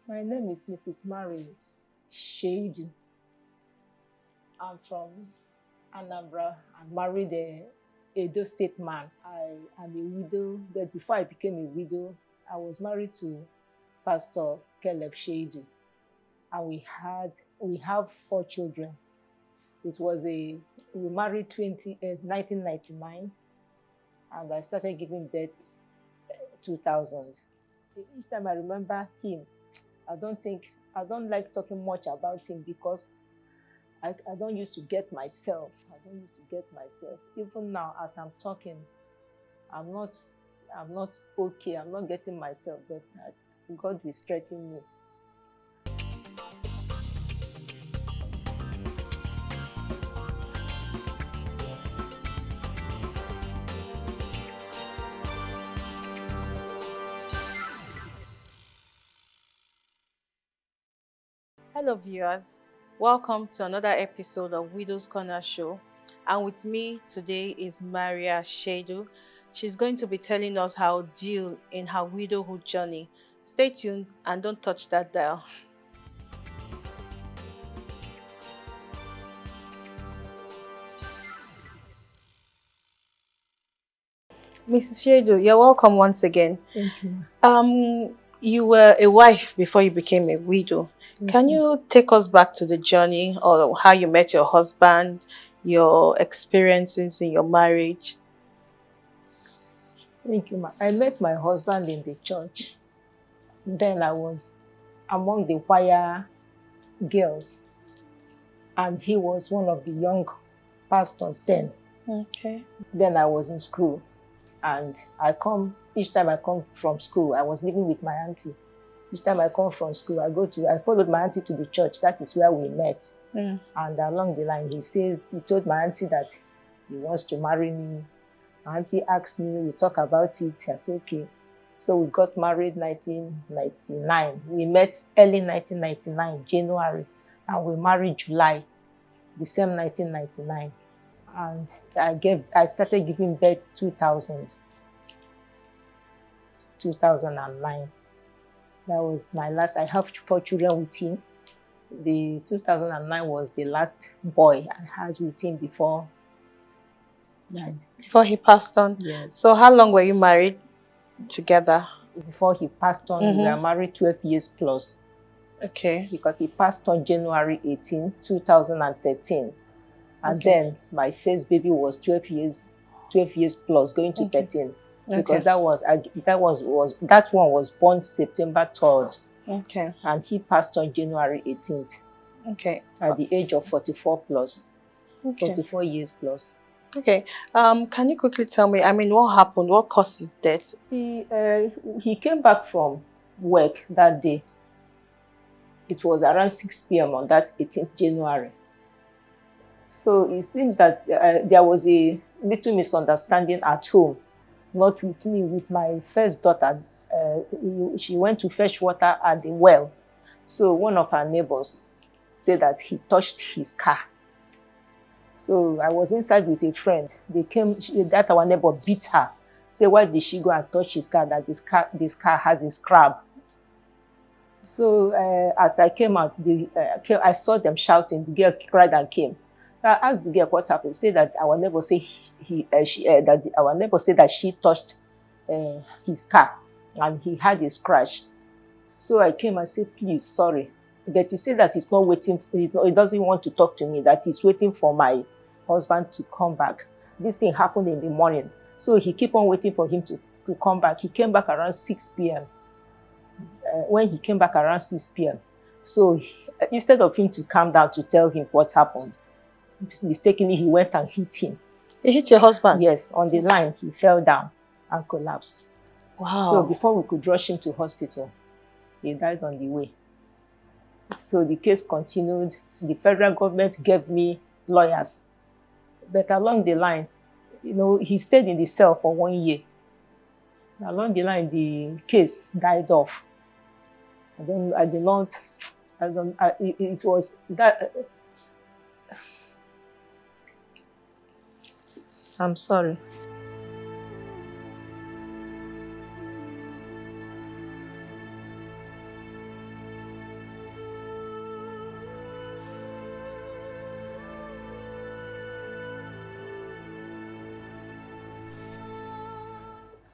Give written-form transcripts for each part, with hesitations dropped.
My name is Mrs. Mary Sheidu. I'm from Anambra. I married a Edo State man. I am a widow, but before I became a widow, I was married to Pastor Caleb Sheidu, and we have 4 children. It was a we married 1999, and I started giving birth 2000. Each time I remember him, I don't like talking much about him because I don't used to get myself. I don't used to get myself. Even now, as I'm talking, I'm not I'm not okay. I'm not getting myself, but God will strengthen me. Hello, viewers. Welcome to another episode of Widow's Corner Show. And with me today is Maria Sheidu. She's going to be telling us how deal in her widowhood journey. Stay tuned and don't touch that dial. Mrs. Sheidu, you're welcome once again. Thank you. You were a wife before you became a widow. Yes, Can you take us back to the journey or how you met your husband, your experiences in your marriage? Thank you, ma. I met my husband in the church. Then I was among the choir girls, and he was one of the young pastors then. Okay. Then I was in school, and each time I come from school, I was living with my auntie. Each time I come from school, I followed my auntie to the church. That is where we met. Mm. And along the line, he told my auntie that he wants to marry me. My auntie asked me, we talk about it. I said, okay. So we got married 1999. We met early 1999, January, and we married July, the same 1999. And I started giving birth 2009. That was my last. I have 4 children with him. The 2009 was the last boy I had with him before died. Before he passed on. Yes. So how long were you married together? Before he passed on, we were married 12 years plus. Okay. Because he passed on January 18, 2013. And then my first baby was 12 years plus, going to 13. Because that one was born September 3rd. Okay. And he passed on January 18th. Okay. At the age of 44 plus. Okay. 44 years plus. Okay. Can you quickly tell me, what happened? What caused his death? He came back from work that day. It was around 6 p.m. on that 18th January. So it seems that there was a little misunderstanding at home, not with me, with my first daughter. She went to fetch water at the well. So one of our neighbors said that he touched his car. So I was inside with a friend. That our neighbor beat her. Say, why did she go and touch his car? That this car has a scrap. So as I came out, I saw them shouting. The girl cried and came. So I asked the girl what happened. Say that our neighbor said our neighbor said that she touched his car and he had a scratch. So I came and said, please, sorry. But he said that he's not waiting. He doesn't want to talk to me. That he's waiting for my husband to come back. This thing happened in the morning. So he kept on waiting for him to come back. He came back around 6 p.m. When he came back around 6 p.m. So instead of him to calm down to tell him what happened, mistakenly he went and hit him. He hit your husband? Yes, on the line. He fell down and collapsed. Wow. So before we could rush him to hospital, he died on the way. So the case continued. The federal government gave me lawyers. But along the line, he stayed in the cell for 1 year. Along the line, the case died off. It was that. I'm sorry.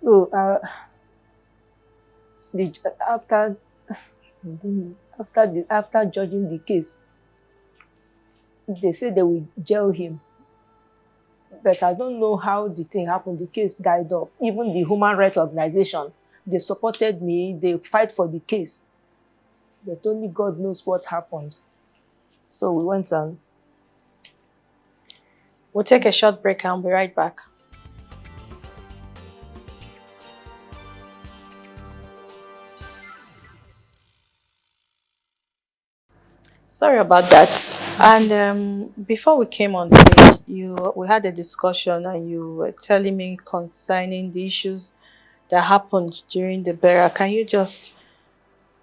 So the, after judging the case, they say they will jail him. But I don't know how the thing happened. The case died off. Even the human rights organization, they supported me. They fight for the case. But only God knows what happened. So we went on. We'll take a short break and we'll be right back. Sorry about that. And before we came on stage, we had a discussion, and you were telling me concerning the issues that happened during the burial. Can you just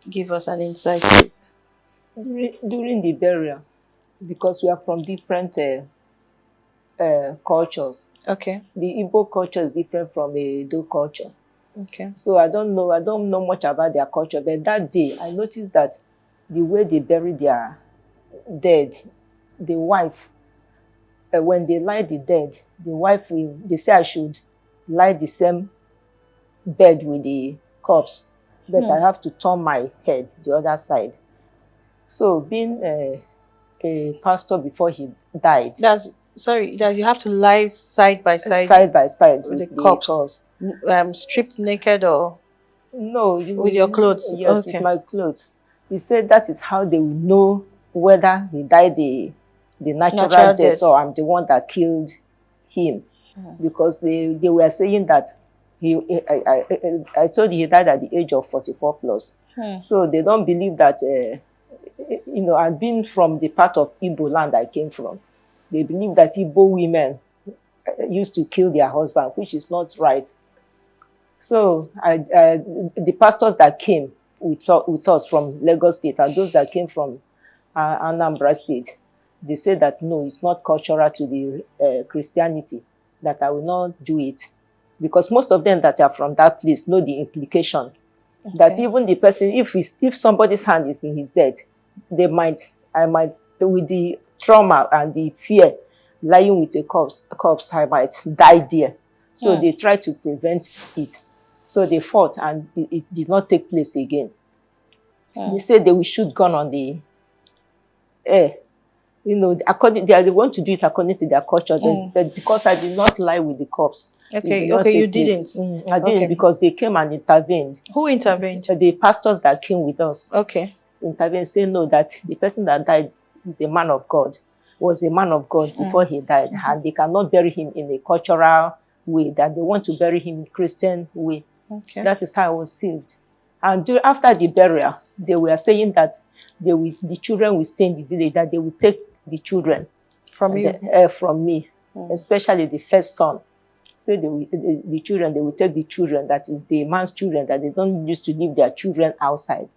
give us an insight, please? During the burial, because we are from different cultures. Okay. The Igbo culture is different from a Edo culture. Okay. So I don't know much about their culture, but that day I noticed that the way they bury their dead, the wife, when they lie the dead, the wife they say I should lie the same bed with the corpse, but I have to turn my head the other side. So being a pastor before he died, that you have to lie side by side with the the corpse, stripped naked or no, with your clothes. Yes, Okay. with my clothes. He said that is how they will know whether he died the natural death or I'm the one that killed him. Because they were saying that I told you he died at the age of 44 plus. So they don't believe that, I've been from the part of Igbo land I came from. They believe that Igbo women used to kill their husband, which is not right. So the pastors that came with us from Lagos State and those that came from Anambra State, they said that no, it's not cultural to the Christianity, that I will not do it. Because most of them that are from that place know the implication. Okay. That even the person, if somebody's hand is in his death, I might, with the trauma and the fear, lying with a corpse, I might die there. So they try to prevent it. So they fought and it did not take place again. They said they will shoot gun on the air. They want to do it according to their culture. But because I did not lie with the corpse. Okay, you didn't. I didn't because they came and intervened. Who intervened? The pastors that came with us. Okay. Intervened, saying no, that the person that died is a man of God, was a man of God before he died. And they cannot bury him in a cultural way, that they want to bury him in a Christian way. Okay. That is how I was saved. And after the burial, they were saying that the children will stay in the village, that they will take the children from you, from me, especially the first son. Say the children, they will take the children, that is the man's children, that they don't used to leave their children outside.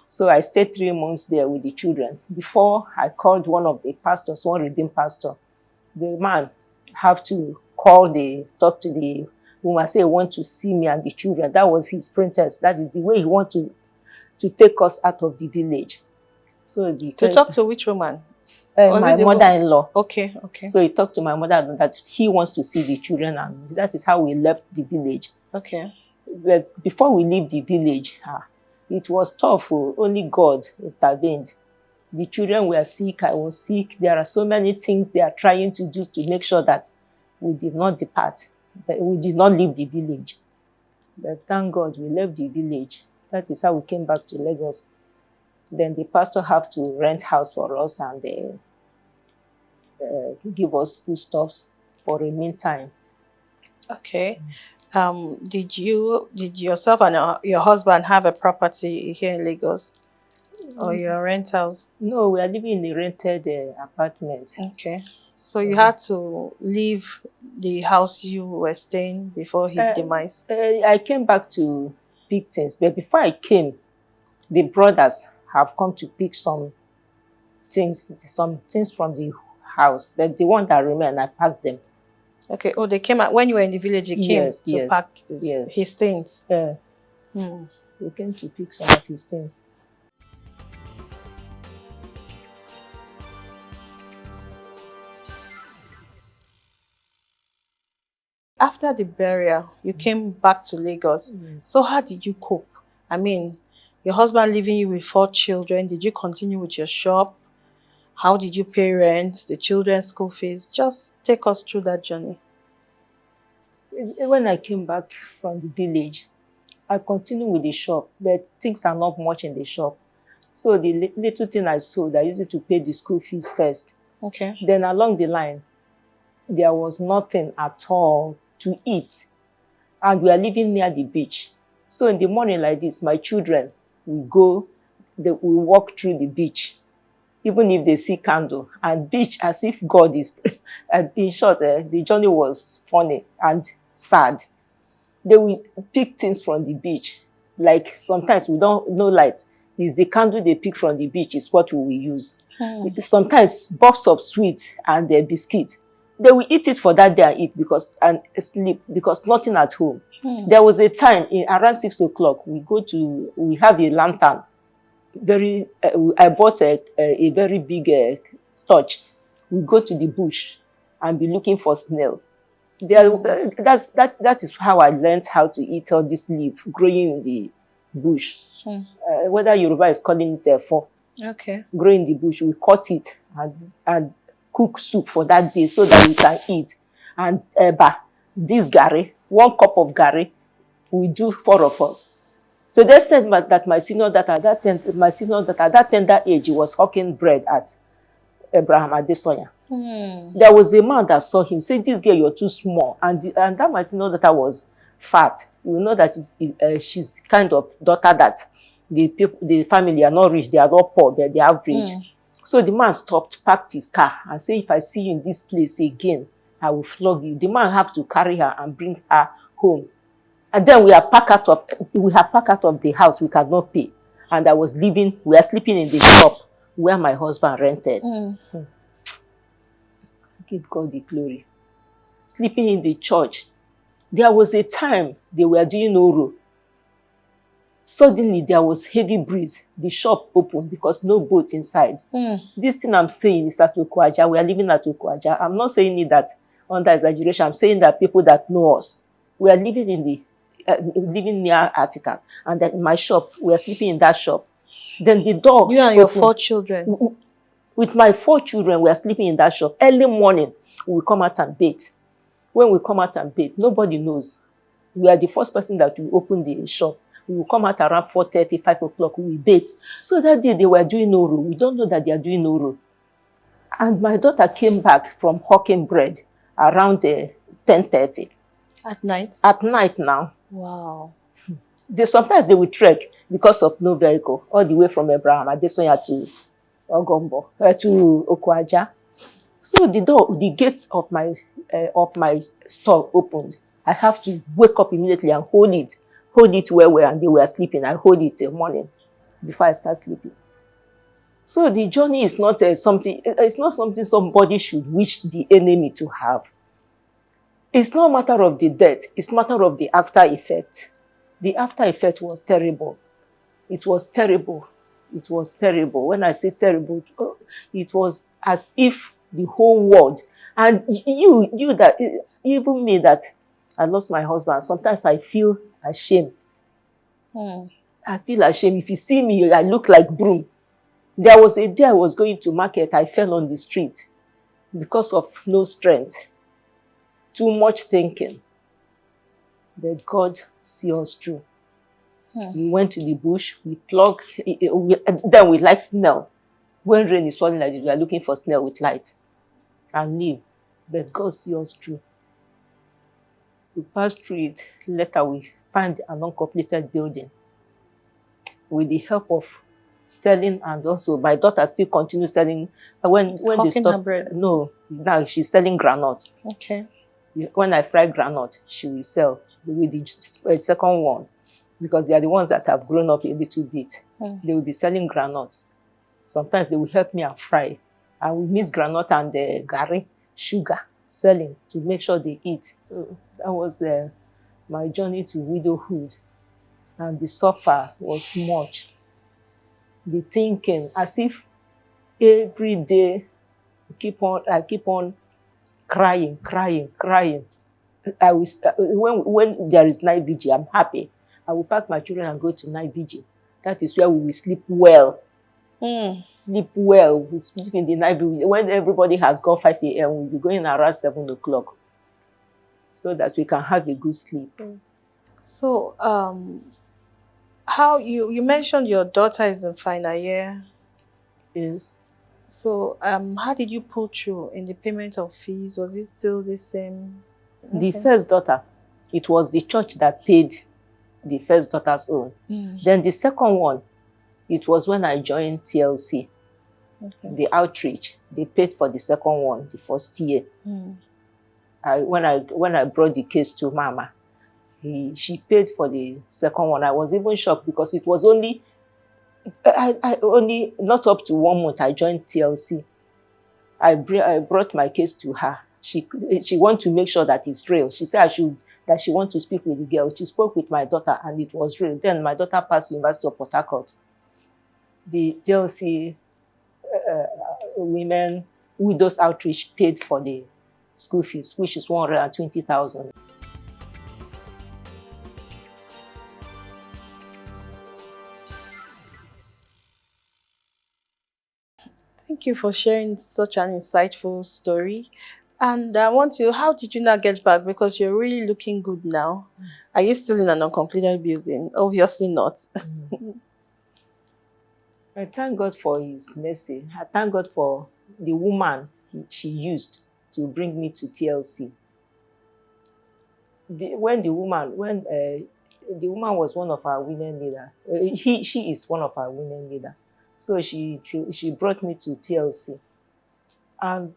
So I stayed 3 months there with the children. Before I called one of the pastors, one redeemed pastor, the man have to talk to the woman, say he want to see me and the children. That was his pretense. That is the way he want to take us out of the village. So to talk to which woman? My mother-in-law. Okay. So he talked to my mother that he wants to see the children, and that is how we left the village. Okay. But before we leave the village, it was tough. Only God intervened. The children were sick. I was sick. There are so many things they are trying to do to make sure that we did not depart. That we did not leave the village. But thank God we left the village. That is how we came back to Lagos. Then the pastor have to rent house for us and give us foodstuffs for a meantime. Okay. Did yourself and your husband have a property here in Lagos, or your rent house? No, we are living in a rented apartment. Okay. So you had to leave the house you were staying before his demise? I came back to pick things, but before I came, the brothers have come to pick some things from the house, but the one that remained, I packed them. Okay. Oh, they came out when you were in the village. They came to pack his things. They came to pick some of his things. After the burial, you came back to Lagos. Yes. So how did you cope? I mean, your husband leaving you with 4 children. Did you continue with your shop? How did you pay rent, the children's school fees? Just take us through that journey. When I came back from the village, I continued with the shop, but things are not much in the shop. So the little thing I sold, I used it to pay the school fees first. Okay. Then along the line, there was nothing at all to eat. And we are living near the beach. So in the morning like this, my children will go, they will walk through the beach, even if they see candle. And beach as if God is, in short, the journey was funny and sad. They will pick things from the beach. Like sometimes we don't know light. It's the candle they pick from the beach is what we will use. Sometimes box of sweets and the biscuit. They will eat it for that day and eat and sleep because nothing at home. There was a time around 6 o'clock, we have a lantern. I bought a very big torch. We go to the bush and be looking for snail. That is how I learned how to eat all this leaf growing in the bush. Whether Yoruba is calling it efo. Okay. Growing in the bush, we cut it and cook soup for that day so that we can eat. And this gari, 1 cup of gari, we do 4 of us. To the extent that my senior daughter at that tender age, he was hawking bread at Abraham Adesoya. There was a man that saw him, said, "This girl, you're too small." And that my senior daughter was fat. You know that she's kind of daughter that the family are not rich, they are not poor, they're the average. So the man stopped, parked his car, and said, "If I see you in this place again, I will flog you." The man had to carry her and bring her home. And then we have packed out of the house, we cannot pay. And we are sleeping in the shop where my husband rented. Give God the glory. Sleeping in the church. There was a time they were doing Oro. Suddenly there was heavy breeze. The shop opened because no boat inside. This thing I'm saying is at Okwaja. We are living at Okwaja. I'm not saying it that under exaggeration. I'm saying that people that know us, we are living living near Attica. And in my shop, we are sleeping in that shop. Then the dog. You and your 4 children. With my 4 children, we are sleeping in that shop. Early morning, we will come out and bathe. When we come out and bathe, nobody knows. We are the first person that will open the shop. We will come out around 4:30, 5 o'clock, we will bathe. So that day they were doing Oro. We don't know that they are doing Oro. And my daughter came back from hawking bread around 10:30. At night? At night now. Wow. Sometimes they will trek because of no vehicle, all the way from Abraham Adesoya to Ogombo, to Okwaja. So the gates of my store opened. I have to wake up immediately and hold it well, and they were sleeping. I hold it till morning before I start sleeping. So the journey is not something. It's not something somebody should wish the enemy to have. It's not a matter of the death. It's a matter of the after effect. The after effect was terrible. It was terrible. It was terrible. When I say terrible, it was as if the whole world, and you that, even me that I lost my husband, sometimes I feel ashamed. I feel ashamed. If you see me, I look like broom. There was a day I was going to market, I fell on the street because of no strength. Too much thinking. But God see us through. We went to the bush, we plugged, then we like snail. When rain is falling like this, we are looking for snail with light and live. But God see us through. We passed through it. Later we find an uncompleted building. With the help of selling, and also my daughter still continues selling. When they stop, bread. No, now she's selling granite. Okay. When I fry granite, she will sell with the second one, because they are the ones that have grown up a little bit. They will be selling granite. Sometimes they will help me and fry. I will mix granite and gari, sugar, selling to make sure they eat. So that was my journey to widowhood. And the suffer was much. The thinking, as if every day I keep on crying. I will when there is night vigil, I'm happy. I will pack my children and go to night vigil. That is where we will sleep well. Sleep well. We sleep in the night vigil. When everybody has gone 5 a.m., we'll be going around 7 o'clock so that we can have a good sleep. So, how you mentioned your daughter is in final year. Yes. So, how did you pull through in the payment of fees? Was it still the same? The first daughter, it was the church that paid the first daughter's own. Then the second one, it was when I joined TLC, the outreach. They paid for the second one, the first year. When I brought the case to Mama, she paid for the second one. I was even shocked because it was only not up to 1 month I joined TLC. I brought my case to her. She wanted to make sure that it's real. She said that she wants to speak with the girl. She spoke with my daughter and it was real. Then my daughter passed University of Port Harcourt. The TLC women widows outreach paid for the school fees, which is 120,000. Thank you for sharing such an insightful story. And I want to, how did you not get back? Because you're really looking good now. Are you still in an uncompleted building? Obviously not. I thank God for His mercy. I thank God for the woman she used to bring me to TLC. When the woman was one of our women leaders, she is one of our women leaders. So she brought me to TLC. And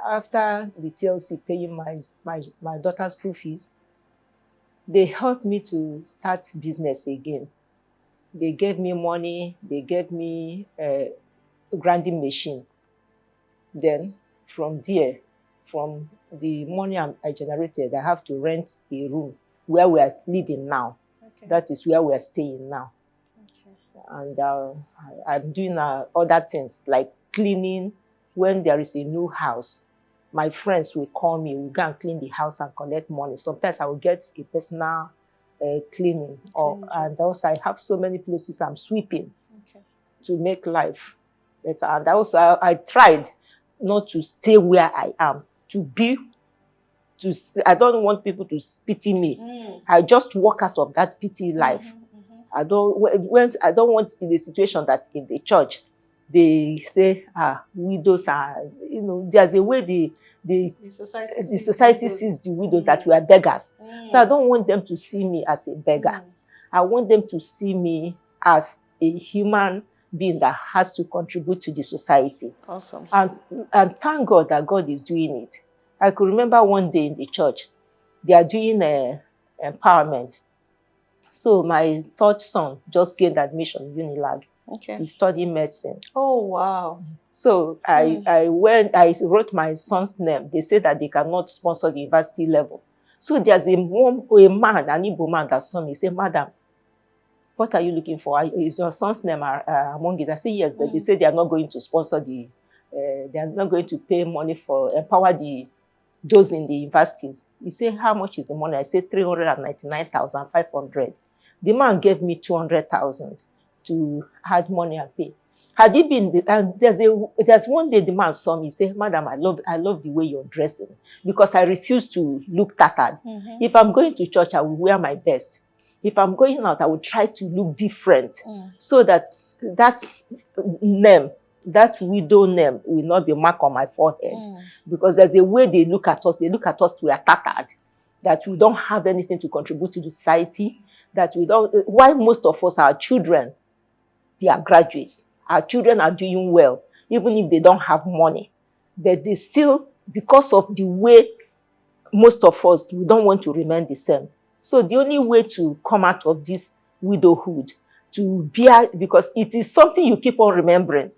after the TLC paying my daughter's school fees, they helped me to start business again. They gave me money. They gave me a grinding machine. Then from there, from the money I generated, I have to rent a room where we are living now. Okay. That is where we are staying now. Okay. And I'm doing other things like cleaning. When there is a new house, my friends will call me. We'll go and clean the house and collect money. Sometimes I will get a personal cleaning. And also I have so many places I'm sweeping to make life better. And also I tried not to stay where I am, I don't want people to pity me. I just walk out of that pity life. I don't want in the situation that in the church they say widows are, there's a way the society sees the widows that we are beggars. So I don't want them to see me as a beggar. I want them to see me as a human being that has to contribute to the society. Awesome. And thank God that God is doing it. I could remember one day in the church, they are doing empowerment. So my third son just gained admission in Unilag. Okay. He's studying medicine. Oh, wow. So I wrote my son's name. They said that they cannot sponsor the university level. So there's a man, an Igbo man that saw me. He said, "Madam, what are you looking for? Is your son's name among it?" I said, "Yes," but they said they are not going to sponsor they are not going to pay money for empower those in the universities. He said, "How much is the money?" I said, 399,500. The man gave me 200,000 to add money and pay. Had it been, and there's one day the man saw me, he said, "Madam, I love the way you're dressing," because I refuse to look tattered. If I'm going to church, I will wear my best. If I'm going out, I will try to look different so that name, that widow name will not be marked on my forehead. Because there's a way they look at us. They look at us, we are tattered, that we don't have anything to contribute to the society, that we don't, why most of us, our children, they are graduates. Our children are doing well, even if they don't have money. But they still, because of the way most of us, we don't want to remain the same. So the only way to come out of this widowhood, because it is something you keep on remembering.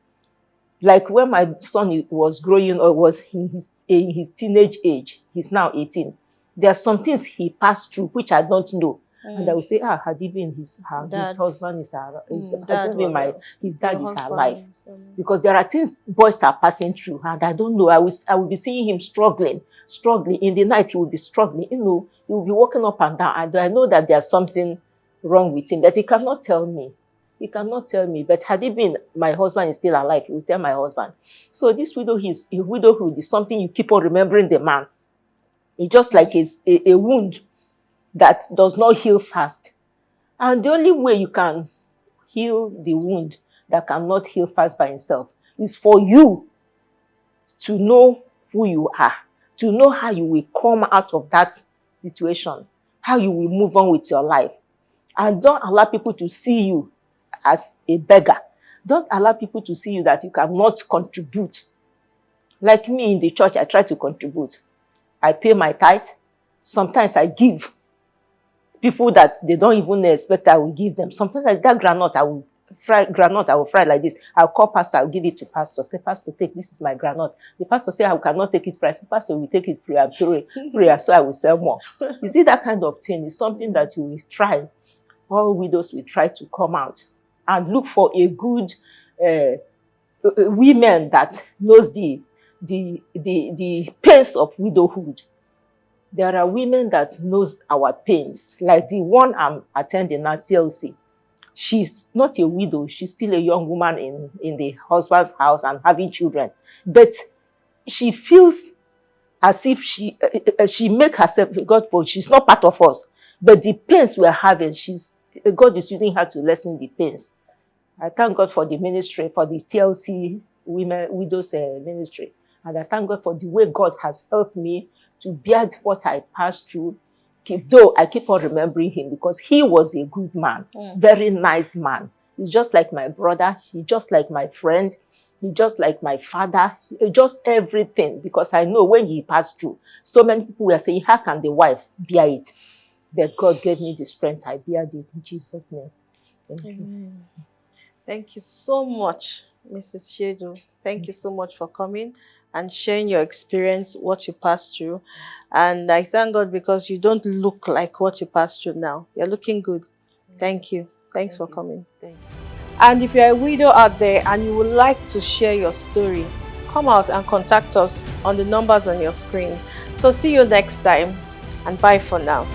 Like when my son was growing or was in his teenage age, he's now 18. There are some things he passed through which I don't know. And I will say, had even his husband his dad is alive. Because there are things boys are passing through and I don't know. I will be seeing him struggling. struggling. In the night, he will be struggling. He will be walking up and down. And I know that there's something wrong with him, that he cannot tell me. He cannot tell me. But had it been my husband is still alive, he will tell my husband. So this widowhood is something you keep on remembering the man. It's just like a wound that does not heal fast. And the only way you can heal the wound that cannot heal fast by itself is for you to know who you are, to know how you will come out of that situation, how you will move on with your life. And don't allow people to see you as a beggar. Don't allow people to see you that you cannot contribute. Like me in the church, I try to contribute. I pay my tithe. Sometimes I give people that they don't even expect I will give them. Sometimes like that granite, I will fry like this. I'll call pastor, I'll give it to pastor. Say, pastor, take, this is my granite. The pastor say, I cannot take it free. I say, pastor, will take it free and pray, so I will sell more. You see, that kind of thing is something that you will try. All widows will try to come out and look for a good women that knows the pains of widowhood. There are women that knows our pains, like the one I'm attending at TLC. She's not a widow. She's still a young woman in the husband's house and having children. But she feels as if she make herself God, but she's not part of us. But the pains we're having, God is using her to lessen the pains. I thank God for the ministry, for the TLC widows ministry. And I thank God for the way God has helped me to bear what I passed through. Though I keep on remembering him because he was a good man, very nice man. He's just like my brother. He's just like my friend. He's just like my father. Just everything. Because I know when he passed through, so many people were saying, how can the wife bear it? But God gave me the strength. I bear it in Jesus' name. Thank you. Thank you so much, Mrs. Sheidu. Thank you so much for coming and sharing your experience, what you passed through. And I thank God because you don't look like what you passed through now. You're looking good. Thank you. Thanks for coming. Thank you. And if you're a widow out there and you would like to share your story, come out and contact us on the numbers on your screen. So see you next time and bye for now.